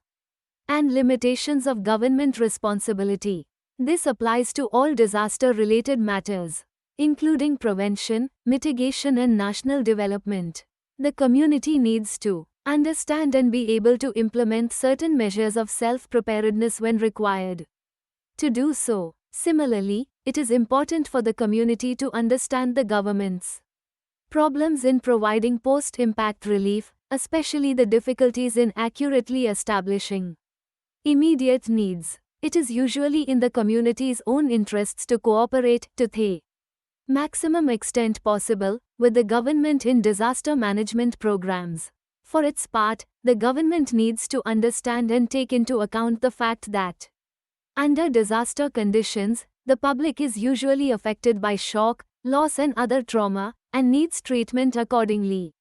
and limitations of government responsibility. This applies to all disaster-related matters, including prevention, mitigation and national development. The community needs to understand and be able to implement certain measures of self-preparedness when required. To do so, similarly, it is important for the community to understand the government's problems in providing post-impact relief, especially the difficulties in accurately establishing immediate needs. It is usually in the community's own interests to cooperate to the maximum extent possible with the government in disaster management programs. For its part, the government needs to understand and take into account the fact that, under disaster conditions, the public is usually affected by shock, loss, and other trauma, and needs treatment accordingly.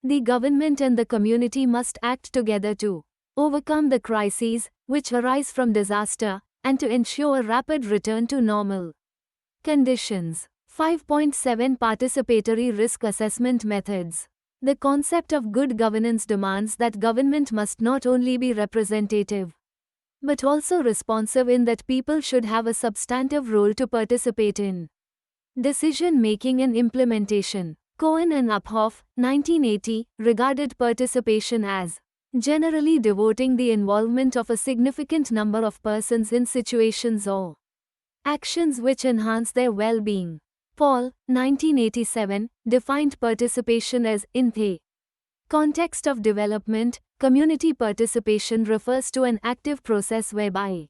The government and the community must act together to overcome the crises which arise from disaster and to ensure a rapid return to normal conditions. 5.7 Participatory Risk Assessment Methods. The concept of good governance demands that government must not only be representative but also responsive in that people should have a substantive role to participate in decision-making and implementation. Cohen and Uphoff, 1980, regarded participation as generally devoting the involvement of a significant number of persons in situations or actions which enhance their well-being. Paul, 1987, defined participation as, in the context of development, community participation refers to an active process whereby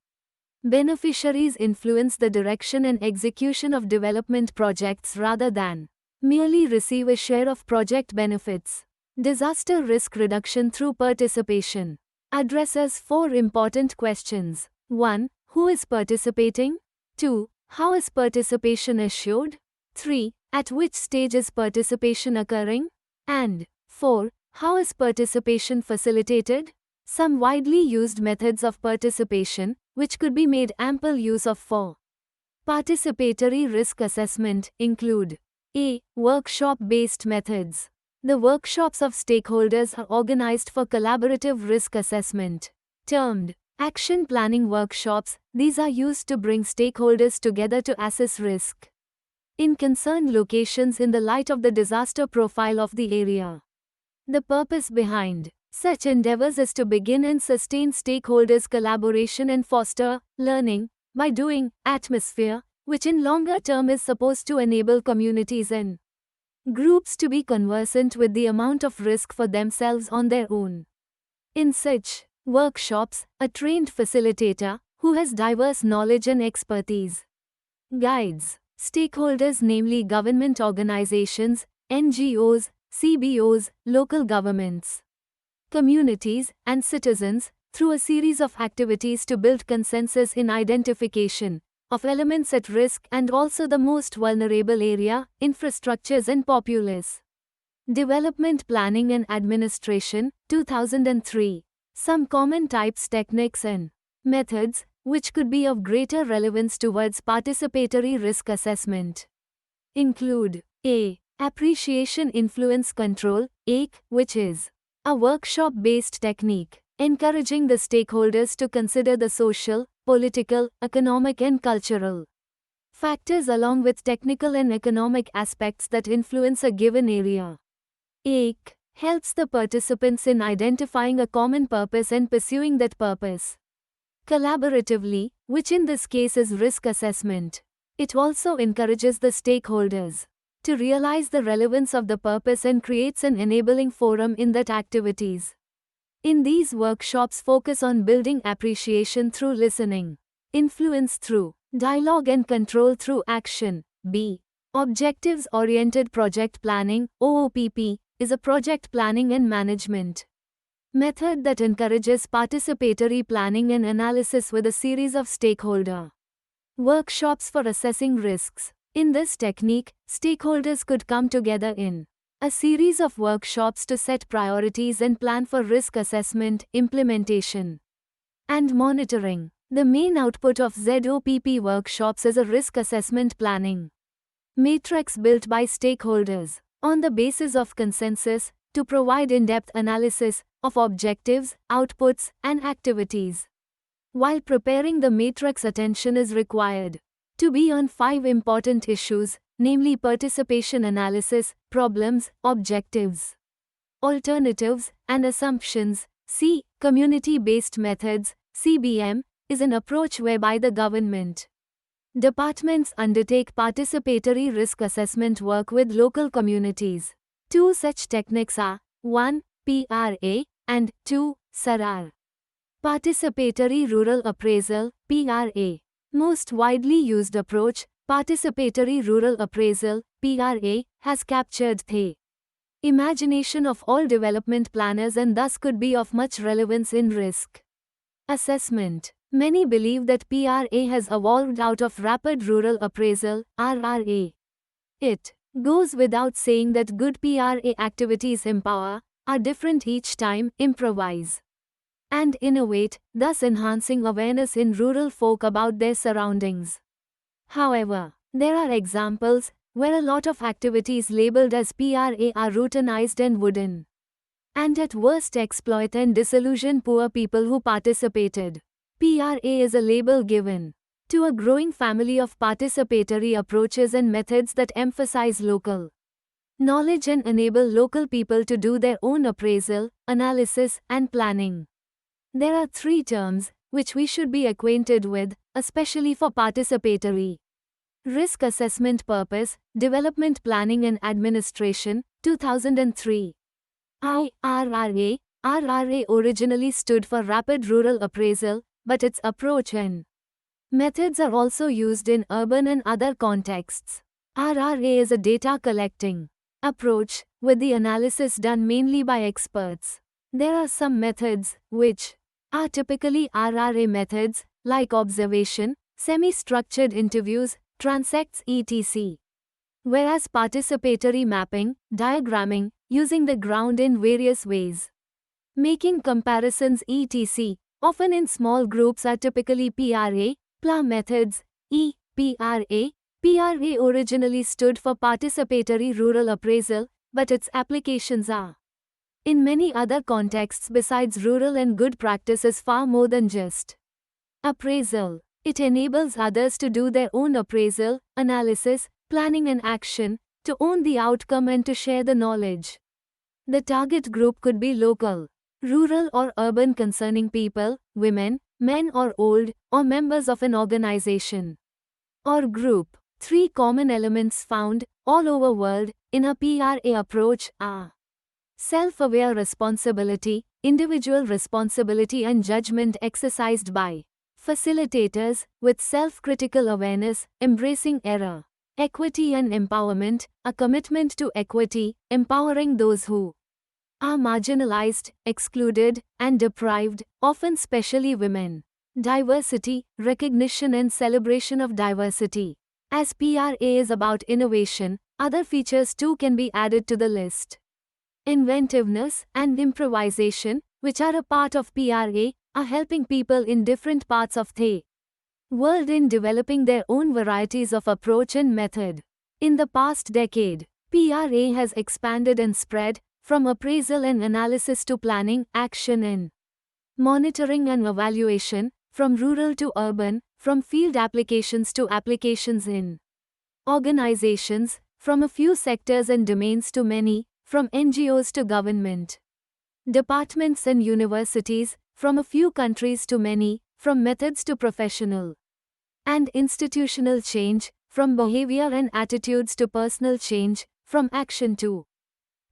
beneficiaries influence the direction and execution of development projects rather than merely receive a share of project benefits. Disaster risk reduction through participation addresses 4 important questions. 1. Who is participating? 2. How is participation assured? 3. At which stage is participation occurring? And 4. How is participation facilitated? Some widely used methods of participation, which could be made ample use of for participatory risk assessment, include a. Workshop-based methods. The workshops of stakeholders are organized for collaborative risk assessment. Termed action planning workshops, these are used to bring stakeholders together to assess risk in concerned locations in the light of the disaster profile of the area. The purpose behind such endeavors is to begin and sustain stakeholders' collaboration and foster learning by doing atmosphere, which in longer term is supposed to enable communities and groups to be conversant with the amount of risk for themselves on their own. In such workshops, a trained facilitator, who has diverse knowledge and expertise, guides stakeholders, namely government organizations, NGOs, CBOs, local governments, communities, and citizens, through a series of activities to build consensus in identification of elements at risk and also the most vulnerable area, infrastructures and populace. Development Planning and Administration, 2003. Some common types, techniques and methods, which could be of greater relevance towards participatory risk assessment, include a. Appreciation Influence Control, AIC, which is a workshop-based technique, encouraging the stakeholders to consider the social, political, economic and cultural factors along with technical and economic aspects that influence a given area. AIC helps the participants in identifying a common purpose and pursuing that purpose collaboratively, which in this case is risk assessment. It also encourages the stakeholders to realize the relevance of the purpose and creates an enabling forum in that activities. In these workshops focus on building appreciation through listening, influence through dialogue and control through action. B. Objectives-Oriented Project Planning, OOPP, is a project planning and management method that encourages participatory planning and analysis with a series of stakeholder workshops for assessing risks. In this technique, stakeholders could come together in a series of workshops to set priorities and plan for risk assessment, implementation, and monitoring. The main output of ZOPP workshops is a risk assessment planning matrix built by stakeholders on the basis of consensus to provide in-depth analysis of objectives, outputs, and activities. While preparing the matrix, attention is required to be on 5 important issues, namely participation analysis, problems, objectives, alternatives, and assumptions. C. Community-based methods, CBM, is an approach whereby the government departments undertake participatory risk assessment work with local communities. 2 such techniques are 1. PRA and 2. SARAR. Participatory Rural Appraisal, PRA. Most widely used approach, Participatory Rural Appraisal, PRA, has captured the imagination of all development planners and thus could be of much relevance in risk assessment. Many believe that PRA has evolved out of rapid rural appraisal, RRA. It goes without saying that good PRA activities empower, are different each time, improvise, and innovate, thus enhancing awareness in rural folk about their surroundings. However, there are examples where a lot of activities labeled as PRA are routinized and wooden, and at worst exploit and disillusion poor people who participated. PRA is a label given to a growing family of participatory approaches and methods that emphasize local knowledge and enable local people to do their own appraisal, analysis, and planning. There are three terms which we should be acquainted with, especially for participatory: risk assessment purpose, development planning and administration, 2003. IRRA. RRA originally stood for Rapid Rural Appraisal, but its approach and methods are also used in urban and other contexts. RRA is a data collecting approach, with the analysis done mainly by experts. There are some methods which are typically RRA methods, like observation, semi-structured interviews, transects etc. Whereas participatory mapping, diagramming, using the ground in various ways, making comparisons etc., often in small groups are typically PRA, PLA methods. PRA. PRA originally stood for Participatory Rural Appraisal, but its applications are in many other contexts besides rural, and good practice is far more than just appraisal. It enables others to do their own appraisal, analysis, planning and action, to own the outcome and to share the knowledge. The target group could be local, rural or urban concerning people, women, men or old, or members of an organization or group. Three common elements found all over world in a PRA approach are self-aware responsibility, individual responsibility and judgment exercised by facilitators, with self-critical awareness, embracing error, equity and empowerment, a commitment to equity, empowering those who are marginalized, excluded, and deprived, often specially women. Diversity, recognition and celebration of diversity. As PRA is about innovation, other features too can be added to the list. Inventiveness and improvisation, which are a part of PRA, are helping people in different parts of the world in developing their own varieties of approach and method. In the past decade, PRA has expanded and spread, from appraisal and analysis to planning, action and monitoring and evaluation, from rural to urban, from field applications to applications in organizations, from a few sectors and domains to many, from NGOs to government departments and universities, from a few countries to many, from methods to professional and institutional change, from behavior and attitudes to personal change, from action to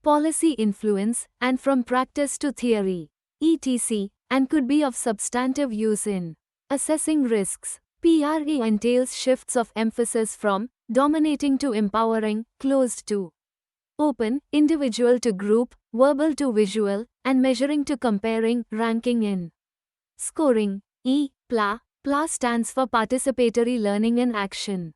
policy influence, and from practice to theory, etc., and could be of substantive use in assessing risks. PRA entails shifts of emphasis from dominating to empowering, closed to open, individual to group, verbal to visual, and measuring to comparing, ranking in scoring. PLA. PLA stands for Participatory Learning and Action.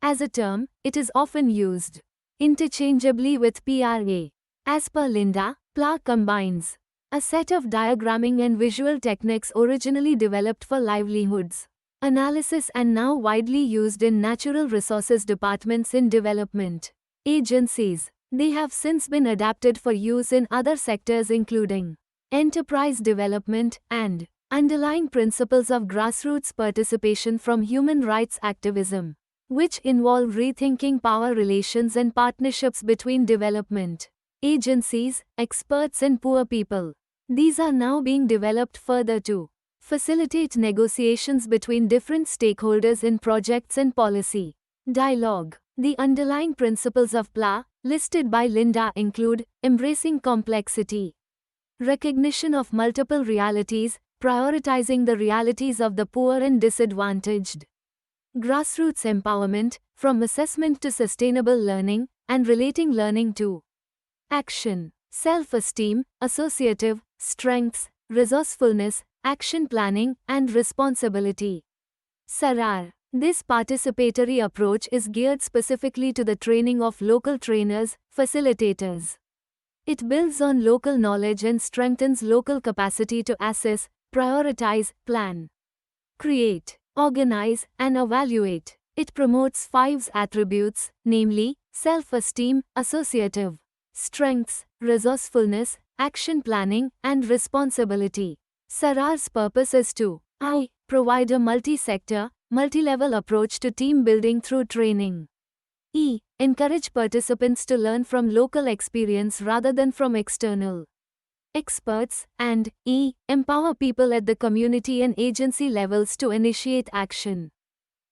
As a term, it is often used interchangeably with PRA. As per Linda, PLA combines a set of diagramming and visual techniques originally developed for livelihoods analysis and now widely used in natural resources departments in development agencies. They have since been adapted for use in other sectors including enterprise development and underlying principles of grassroots participation from human rights activism, which involve rethinking power relations and partnerships between development agencies, experts and poor people. These are now being developed further to facilitate negotiations between different stakeholders in projects and policy dialogue. The underlying principles of PLA, listed by Linda, include embracing complexity, recognition of multiple realities, prioritizing the realities of the poor and disadvantaged, grassroots empowerment, from assessment to sustainable learning, and relating learning to Action, self-esteem, associative, strengths, resourcefulness, action planning, and responsibility. SARAR. This participatory approach is geared specifically to the training of local trainers, facilitators. It builds on local knowledge and strengthens local capacity to assess, prioritize, plan, create, organize, and evaluate. It promotes 5 attributes, namely, self-esteem, associative, strengths, resourcefulness, action planning, and responsibility. SARAR's purpose is to I. Provide a multi-sector, multi-level approach to team building through training. E. Encourage participants to learn from local experience rather than from external experts. And E. Empower people at the community and agency levels to initiate action.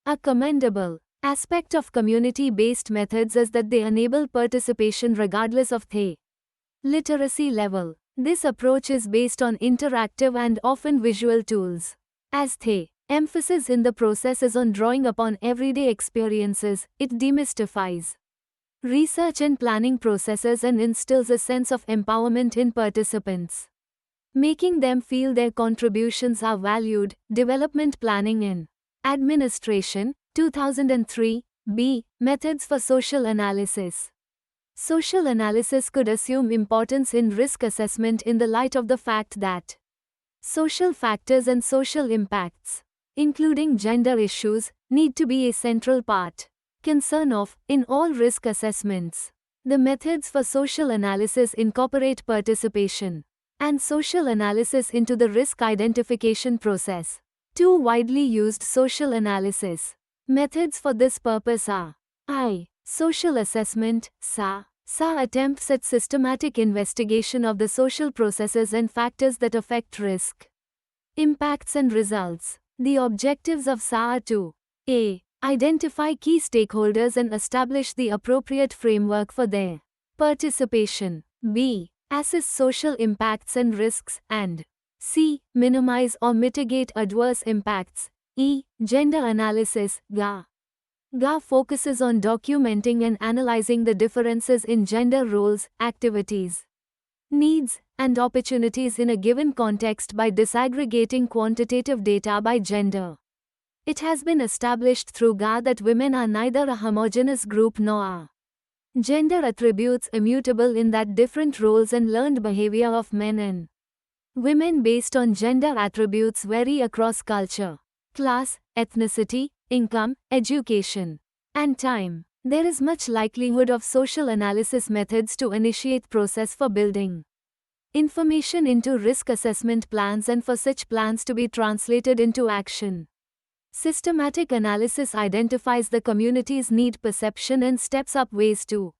A commendable aspect of community-based methods is that they enable participation regardless of the literacy level. This approach is based on interactive and often visual tools. As the emphasis in the process is on drawing upon everyday experiences, it demystifies research and planning processes and instills a sense of empowerment in participants, making them feel their contributions are valued. Development Planning in Administration, 2003, B. Methods for Social Analysis. Social analysis could assume importance in risk assessment in the light of the fact that social factors and social impacts, including gender issues, need to be a central concern of, in all risk assessments. The methods for social analysis incorporate participation and social analysis into the risk identification process. 2 widely used social analysis methods for this purpose are I. Social assessment, SA. SA attempts at systematic investigation of the social processes and factors that affect risk, impacts and results. The objectives of SA are to A. Identify key stakeholders and establish the appropriate framework for their participation. B. Assess social impacts and risks. And C. Minimize or mitigate adverse impacts. E. Gender analysis, GA. GA focuses on documenting and analyzing the differences in gender roles, activities, needs, and opportunities in a given context by disaggregating quantitative data by gender. It has been established through GA that women are neither a homogeneous group nor are gender attributes immutable, in that different roles and learned behavior of men and women based on gender attributes vary across culture, class, ethnicity, income, education, and time. There is much likelihood of social analysis methods to initiate process for building information into risk assessment plans and for such plans to be translated into action. Systematic analysis identifies the community's need perception and steps up ways to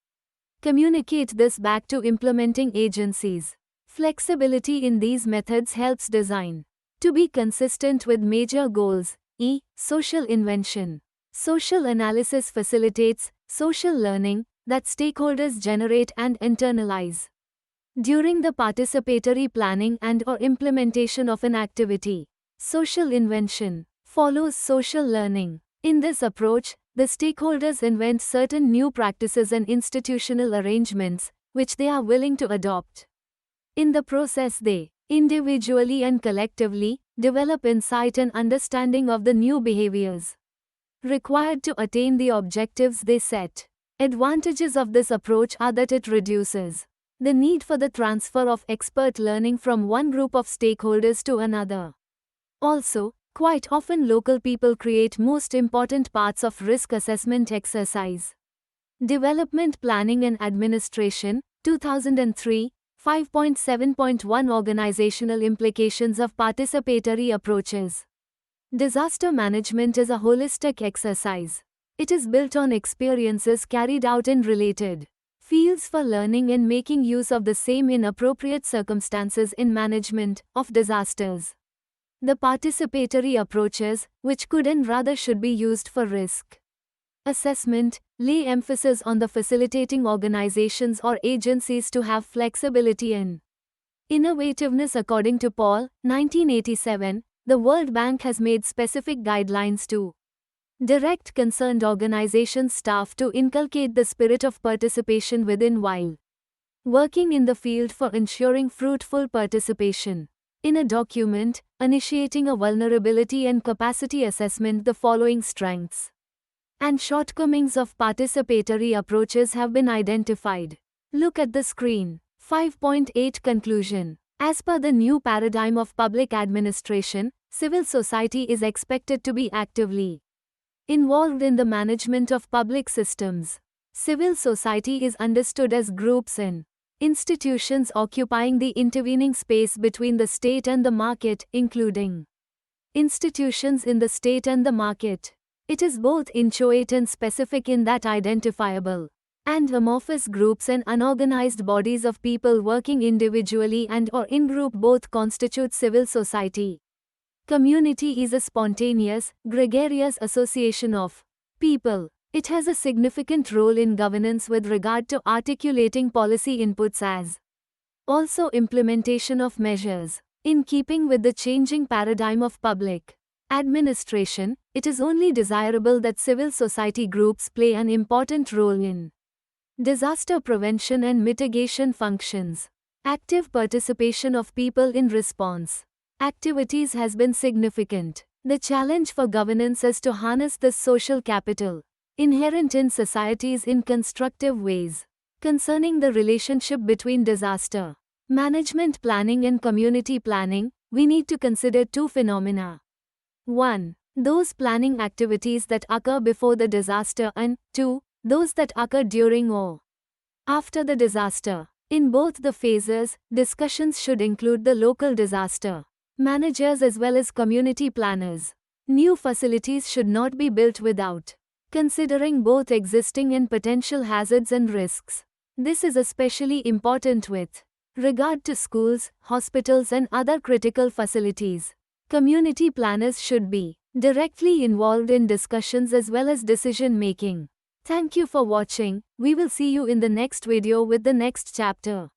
communicate this back to implementing agencies. Flexibility in these methods helps design to be consistent with major goals. E. Social invention. Social analysis facilitates social learning that stakeholders generate and internalize during the participatory planning and/or implementation of an activity. Social invention follows social learning. In this approach, the stakeholders invent certain new practices and institutional arrangements, which they are willing to adopt. In the process, they, individually and collectively, develop insight and understanding of the new behaviors required to attain the objectives they set. Advantages of this approach are that it reduces the need for the transfer of expert learning from one group of stakeholders to another. Also, quite often local people create most important parts of risk assessment exercise. Development Planning and Administration, 2003, 5.7.1 Organizational Implications of Participatory Approaches. Disaster management is a holistic exercise. It is built on experiences carried out in related fields for learning and making use of the same in appropriate circumstances in management of disasters. The participatory approaches, which could and rather should be used for risk assessment, lay emphasis on the facilitating organizations or agencies to have flexibility and innovativeness. According to Paul, 1987, the World Bank has made specific guidelines to direct concerned organizations' staff to inculcate the spirit of participation within while working in the field for ensuring fruitful participation. In a document, initiating a vulnerability and capacity assessment, the following strengths and shortcomings of participatory approaches have been identified. Look at the screen. 5.8 Conclusion. As per the new paradigm of public administration, civil society is expected to be actively involved in the management of public systems. Civil society is understood as groups and institutions occupying the intervening space between the state and the market, including institutions in the state and the market. It is both inchoate and specific in that identifiable and amorphous groups and unorganized bodies of people working individually and or in group both constitute civil society. Community is a spontaneous, gregarious association of people. It has a significant role in governance with regard to articulating policy inputs as also implementation of measures. In keeping with the changing paradigm of public administration, it is only desirable that civil society groups play an important role in disaster prevention and mitigation functions. Active participation of people in response activities has been significant. The challenge for governance is to harness this social capital inherent in societies in constructive ways. Concerning the relationship between disaster management planning and community planning, we need to consider two phenomena. 1. Those planning activities that occur before the disaster, and 2. Those that occur during or after the disaster. In both the phases, discussions should include the local disaster managers as well as community planners. New facilities should not be built without considering both existing and potential hazards and risks. This is especially important with regard to schools, hospitals and other critical facilities. Community planners should be directly involved in discussions as well as decision making. Thank you for watching. We will see you in the next video with the next chapter.